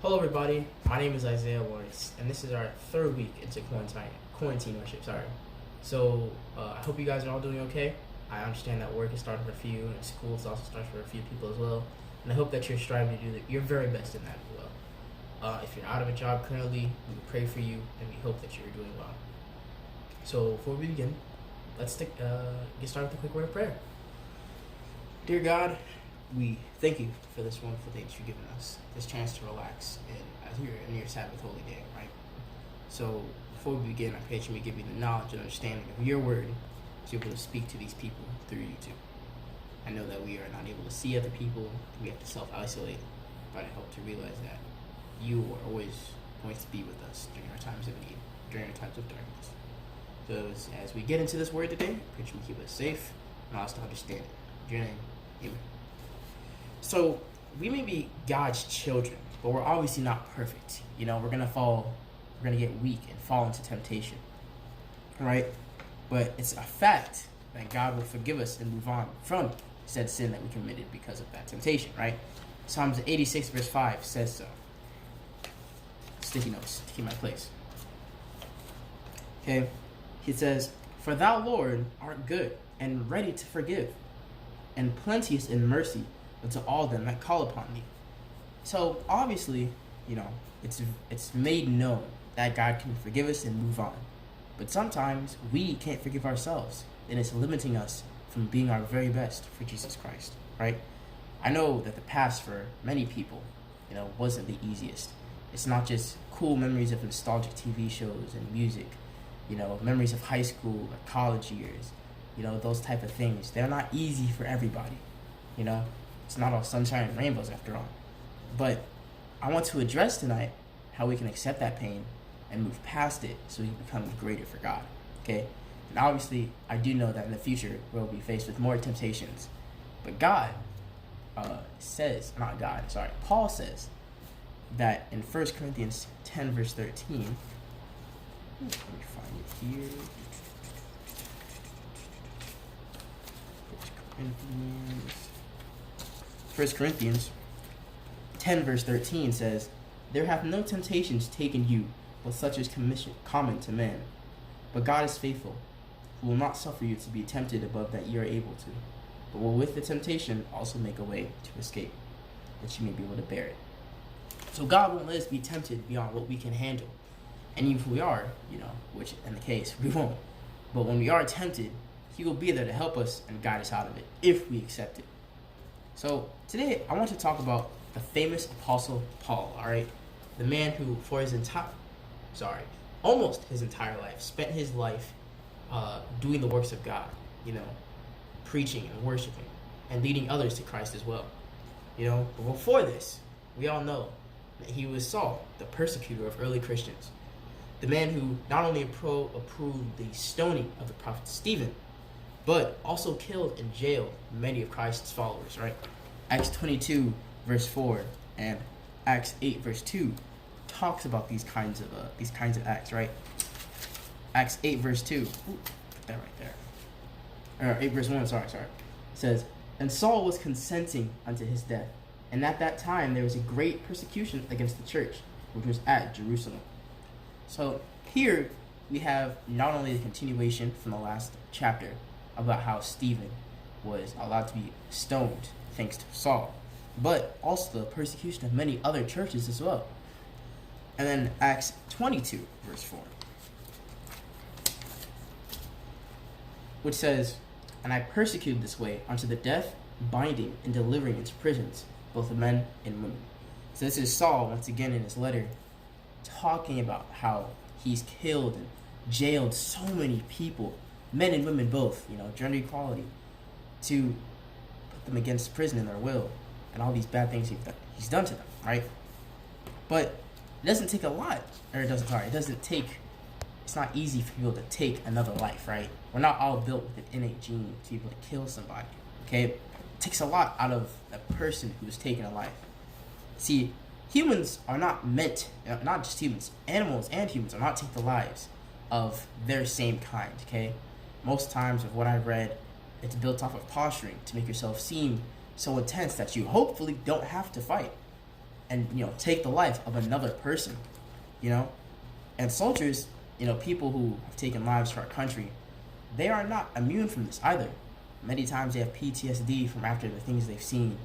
Hello, everybody. My name is Isaiah Lawrence, and this is our third week into quarantine worship. Sorry. So I hope you guys are all doing okay. I understand that work is starting for a few, and school is also starting for a few people as well. And I hope that you're striving to do your very best in that as well. If you're out of a job currently, we pray for you, and we hope that you're doing well. So before we begin, let's get started with a quick word of prayer. Dear God, we thank you for this wonderful day that you've given us, this chance to relax as you're in your Sabbath holy day, right? So before we begin, I pray that you may give me the knowledge and understanding of your word to be able to speak to these people through you too. I know that we are not able to see other people, we have to self-isolate, but I hope to realize that you are always going to be with us during our times of need, during our times of darkness. So as we get into this word today, I pray that you may keep us safe and allow us to understand it. In your name, amen. So we may be God's children, but we're obviously not perfect. We're gonna get weak and fall into temptation, right? But it's a fact that God will forgive us and move on from said sin that we committed because of that temptation, right? Psalms 86 verse 5 says so. Sticky notes to keep my place. Okay, he says, "For thou, Lord, art good and ready to forgive, and plenteous in mercy to all them that call upon thee." So obviously, it's made known that God can forgive us and move on. But sometimes we can't forgive ourselves, and it's limiting us from being our very best for Jesus Christ, right? I know that the past for many people, wasn't the easiest. It's not just cool memories of nostalgic TV shows and music, memories of high school or college years, those type of things. They're not easy for everybody, It's not all sunshine and rainbows after all. But I want to address tonight how we can accept that pain and move past it so we can become greater for God, okay? And obviously, I do know that in the future, we'll be faced with more temptations. But Paul says that in 1 Corinthians 10, verse 13, let me find it here. 1 Corinthians 10 verse 13 says, "There hath no temptations taken you, but such as common to man. But God is faithful, who will not suffer you to be tempted above that ye are able to, but will with the temptation also make a way to escape, that you may be able to bear it." So God won't let us be tempted beyond what we can handle. And even if we are, which in the case we won't, but when we are tempted, He will be there to help us and guide us out of it if we accept it. So today I want to talk about the famous Apostle Paul, all right? The man who for almost his entire life, spent his life doing the works of God, preaching and worshiping and leading others to Christ as well. But before this, we all know that he was Saul, the persecutor of early Christians. The man who not only approved the stoning of the prophet Stephen, but also killed and jailed many of Christ's followers, right? Acts 22 verse 4 and Acts 8 verse 2 talks about these kinds of acts, right? Acts 8 verse 2, put that right there. Or 8 verse 1, sorry. Says, "And Saul was consenting unto his death, and at that time there was a great persecution against the church, which was at Jerusalem." So here we have not only the continuation from the last chapter about how Stephen was allowed to be stoned thanks to Saul, but also the persecution of many other churches as well. And then Acts 22 verse 4, which says, "And I persecuted this way unto the death, binding and delivering into prisons both of men and women." So this is Saul once again in his letter talking about how he's killed and jailed so many people, men and women both, gender equality, to put them against prison in their will, and all these bad things he's done to them, right? But it doesn't take a lot, it's not easy for people to take another life, right? We're not all built with an innate gene to be able to kill somebody, okay? It takes a lot out of a person who's taken a life. See, humans are not just humans, animals and humans are not take the lives of their same kind, okay? Most times of what I've read, it's built off of posturing to make yourself seem so intense that you hopefully don't have to fight. and, take the life of another person, And soldiers, people who have taken lives for our country, they are not immune from this either. Many times they have PTSD from after the things they've seen,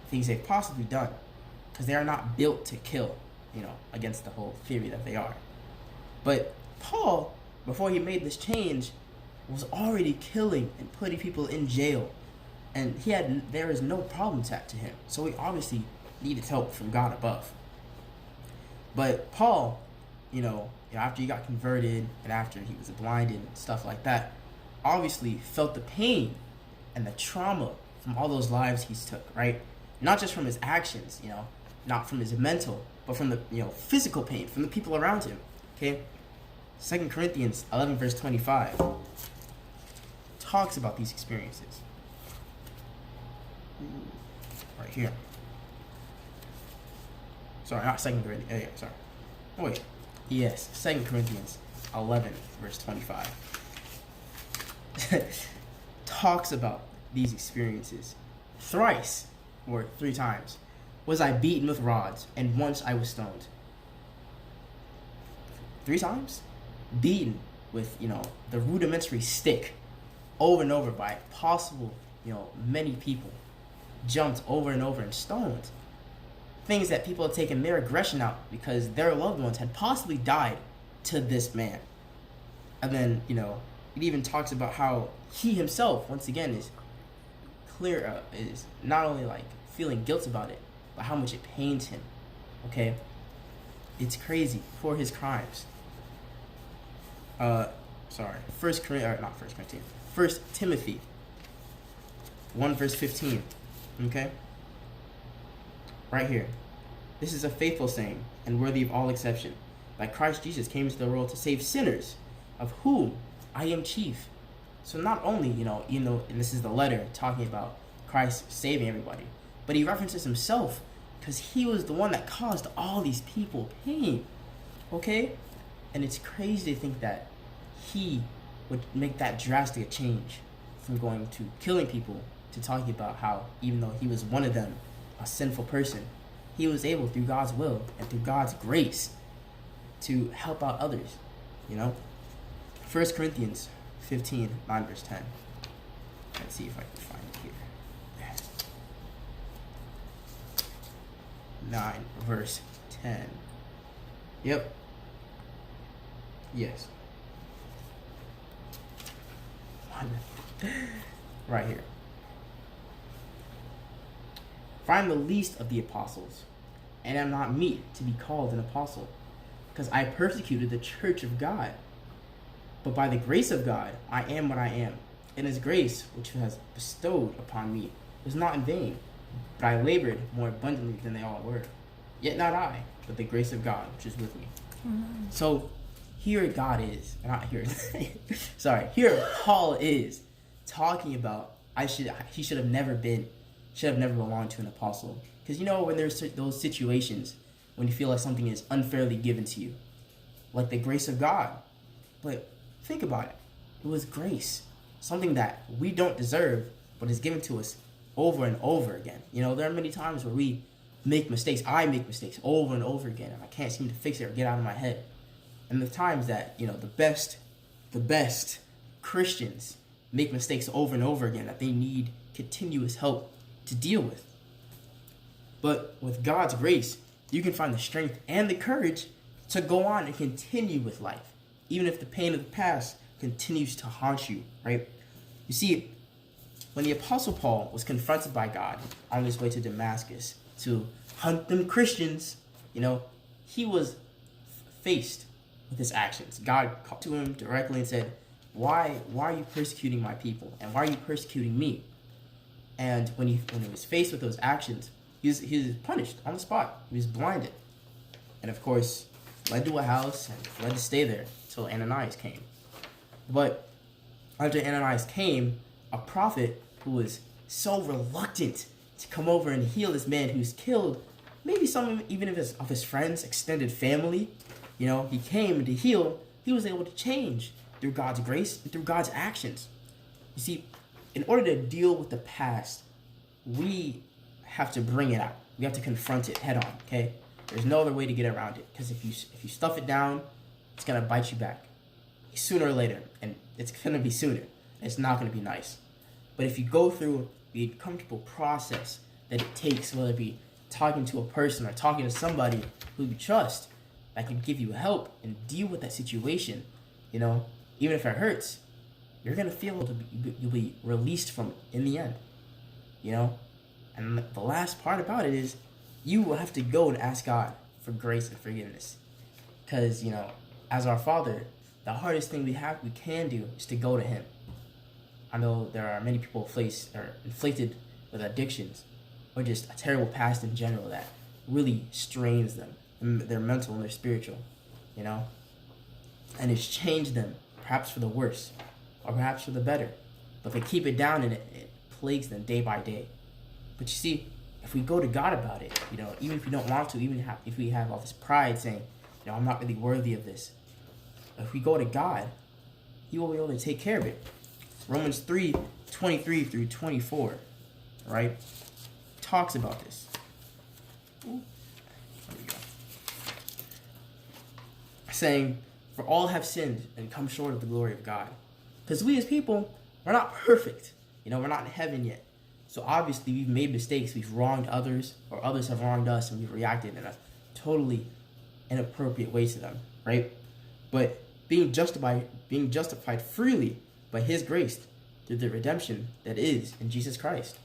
things they've possibly done, because they are not built to kill, against the whole theory that they are. But Paul, before he made this change, was already killing and putting people in jail, and there is no problem to him. So he obviously needed help from God above. But Paul, after he got converted and after he was blinded and stuff like that, obviously felt the pain and the trauma from all those lives he's took, right? Not just from his actions, not from his mental, but from the, physical pain from the people around him, okay? 2 Corinthians 11 verse 25 talks about these experiences. Right here. Sorry, not 2 Corinthians. Sorry. Oh, wait. Yes, 2 Corinthians 11 verse 25 talks about these experiences. Thrice, or 3 times, was I beaten with rods, and once I was stoned. 3 times? Beaten with, the rudimentary stick over and over by possible, many people. Jumped over and over and stoned. Things that people have taken their aggression out because their loved ones had possibly died to this man. And then, it even talks about how he himself, once again, is not only like feeling guilt about it, but how much it pains him. Okay? It's crazy for his crimes. 1 Timothy 1 verse 15. Okay? Right here. This is a faithful saying and worthy of all exception, that Christ Jesus came into the world to save sinners, of whom I am chief. So not only, and this is the letter talking about Christ saving everybody, but he references himself because he was the one that caused all these people pain. Okay? And it's crazy to think that he would make that drastic change from going to killing people to talking about how, even though he was one of them, a sinful person, he was able, through God's will and through God's grace, to help out others. 1 Corinthians 15, 9 verse 10. Let's see if I can find it here. 9 verse 10. Yep. Yes. Right here. For I am the least of the apostles, and am not meet to be called an apostle, because I persecuted the church of God. But by the grace of God, I am what I am, and his grace, which he has bestowed upon me, was not in vain, but I labored more abundantly than they all were. Yet not I, but the grace of God, which is with me. Mm-hmm. So here God is, not here, sorry, here Paul is talking about he should have never belonged to an apostle. Because when there's those situations when you feel like something is unfairly given to you, like the grace of God. But think about it. It was grace, something that we don't deserve, but is given to us over and over again. There are many times where we make mistakes. I make mistakes over and over again, and I can't seem to fix it or get out of my head. And the times that, the best Christians make mistakes over and over again that they need continuous help to deal with. But with God's grace, you can find the strength and the courage to go on and continue with life, even if the pain of the past continues to haunt you, right? You see, when the Apostle Paul was confronted by God on his way to Damascus to hunt them Christians, he was faced with his actions. God called to him directly and said, why are you persecuting my people? And why are you persecuting me? And when he was faced with those actions, he was punished on the spot. He was blinded. And of course, led to a house and led to stay there until Ananias came. But after Ananias came, a prophet who was so reluctant to come over and heal this man who's killed maybe some even of his friends, extended family, he came to heal. He was able to change through God's grace and through God's actions. You see, in order to deal with the past, we have to bring it out. we have to confront it head on. Okay, there's no other way to get around it, because if you stuff it down, it's gonna bite you back sooner or later, and it's gonna be sooner. It's not gonna be nice. But if you go through the comfortable process that it takes, whether it be talking to a person or talking to somebody who you trust that can give you help and deal with that situation, you know, even if it hurts, you're gonna feel you'll be released from it in the end, you know. And the last part about it is you will have to go and ask God for grace and forgiveness, because, you know, as our Father, the hardest thing we can do is to go to Him. I know there are many people inflicted with addictions or just a terrible past in general that really strains them, their mental and their spiritual, you know, and it's changed them, perhaps for the worse or perhaps for the better. But they keep it down, and it plagues them day by day. But you see, if we go to God about it, you know, even if we don't want to, if we have all this pride saying, you know, I'm not really worthy of this, if we go to God, He will be able to take care of it. Romans 3:23 through 24, right, talks about this. Ooh. There we go. Saying, for all have sinned and come short of the glory of God. Because we as people, we're not perfect. You know, we're not in heaven yet. So obviously we've made mistakes. We've wronged others, or others have wronged us, and we've reacted in a totally inappropriate way to them, right? But being justified freely by His grace through the redemption that is in Jesus Christ.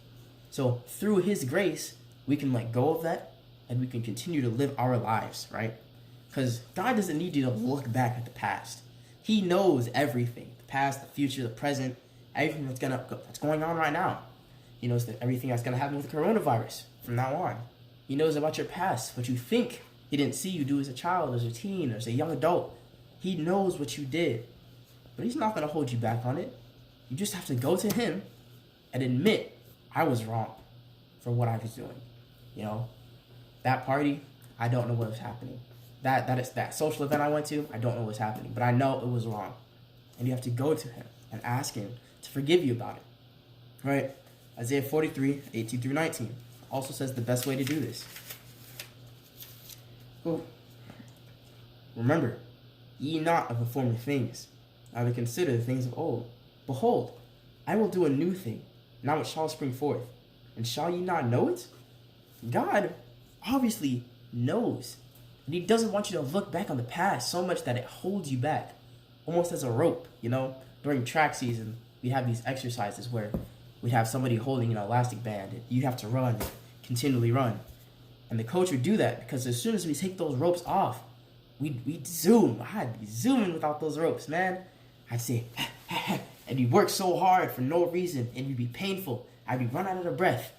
So through His grace, we can let go of that, and we can continue to live our lives, right? Because God doesn't need you to look back at the past. He knows everything, the past, the future, the present, everything that's going on right now. He knows that everything that's going to happen with the coronavirus from now on. He knows about your past, what you think He didn't see you do as a child, as a teen, or as a young adult. He knows what you did, but He's not going to hold you back on it. You just have to go to Him and admit, I was wrong for what I was doing. You know, that party, I don't know what was happening. That social event I went to, I don't know what's happening, but I know it was wrong. And you have to go to Him and ask Him to forgive you about it. Right? Isaiah 43:18 through 19 also says the best way to do this. Ooh. Remember, ye not of the former things, neither consider the things of old. Behold, I will do a new thing, now it shall spring forth. And shall ye not know it? God obviously knows. And He doesn't want you to look back on the past so much that it holds you back, almost as a rope, you know? During track season, we have these exercises where we have somebody holding an elastic band, and you have to run, continually run. And the coach would do that because as soon as we take those ropes off, we'd zoom. I'd be zooming without those ropes, man. I'd say, and you'd work so hard for no reason, and it'd be painful. I'd be running out of breath,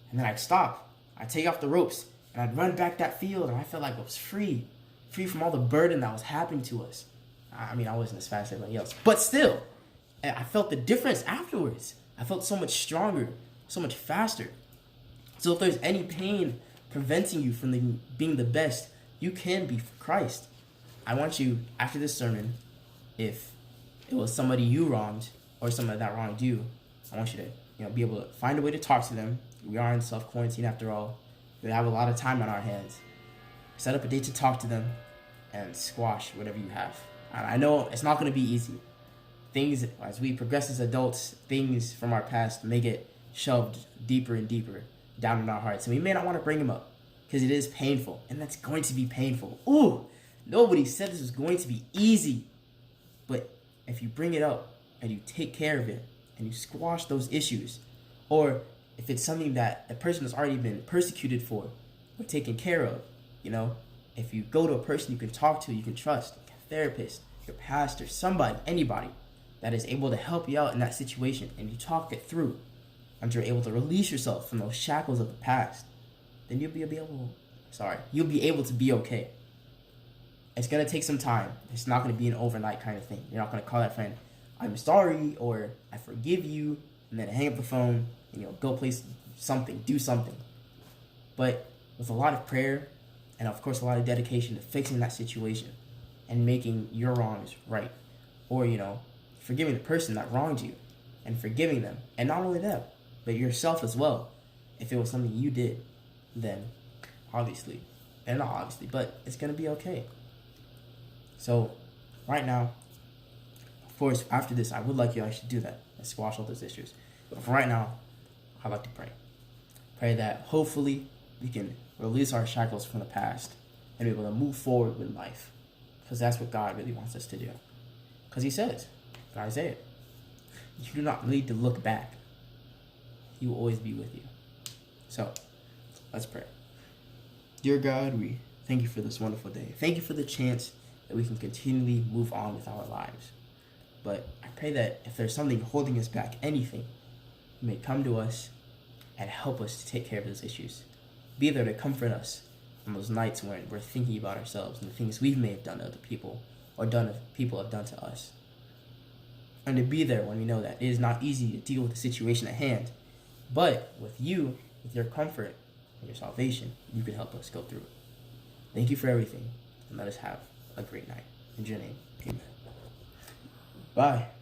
and then I'd stop. I'd take off the ropes, and I'd run back that field, and I felt like I was free from all the burden that was happening to us. I mean, I wasn't as fast as everybody else, but still, I felt the difference afterwards. I felt so much stronger, so much faster. So if there's any pain preventing you from being the best you can be for Christ, I want you, after this sermon, if it was somebody you wronged or somebody that wronged you, I want you to, be able to find a way to talk to them. We are in self-quarantine after all. We have a lot of time on our hands. Set up a date to talk to them and squash whatever you have. And I know it's not going to be easy. Things, as we progress as adults, things from our past may get shoved deeper and deeper down in our hearts. And we may not want to bring them up because it is painful. And that's going to be painful. Ooh, nobody said this was going to be easy. But if you bring it up and you take care of it and you squash those issues, or if it's something that the person has already been persecuted for or taken care of, if you go to a person you can talk to, you can trust, a therapist, your pastor, somebody, anybody that is able to help you out in that situation, and you talk it through, and you're able to release yourself from those shackles of the past, then you'll be able to be okay. It's going to take some time. It's not going to be an overnight kind of thing. You're not going to call that friend, I'm sorry, or I forgive you, and then hang up the phone, and go play something, do something. But with a lot of prayer, and of course a lot of dedication to fixing that situation, and making your wrongs right, or, forgiving the person that wronged you, and forgiving them, and not only them, but yourself as well. If it was something you did, then obviously. And not obviously, but it's going to be okay. So, right now, of course, after this, I would like you to actually do that and squash all those issues. But for right now, I'd like to pray. Pray that hopefully we can release our shackles from the past and be able to move forward with life. Because that's what God really wants us to do. Because he says in Isaiah, you do not need to look back. He will always be with you. So, let's pray. Dear God, we thank you for this wonderful day. Thank you for the chance that we can continually move on with our lives. But I pray that if there's something holding us back, anything, you may come to us and help us to take care of those issues. Be there to comfort us on those nights when we're thinking about ourselves and the things we may have done to other people or people have done to us. And to be there when we know that it is not easy to deal with the situation at hand. But with you, with your comfort and your salvation, you can help us go through it. Thank you for everything, and let us have a great night. In your name, amen. Bye.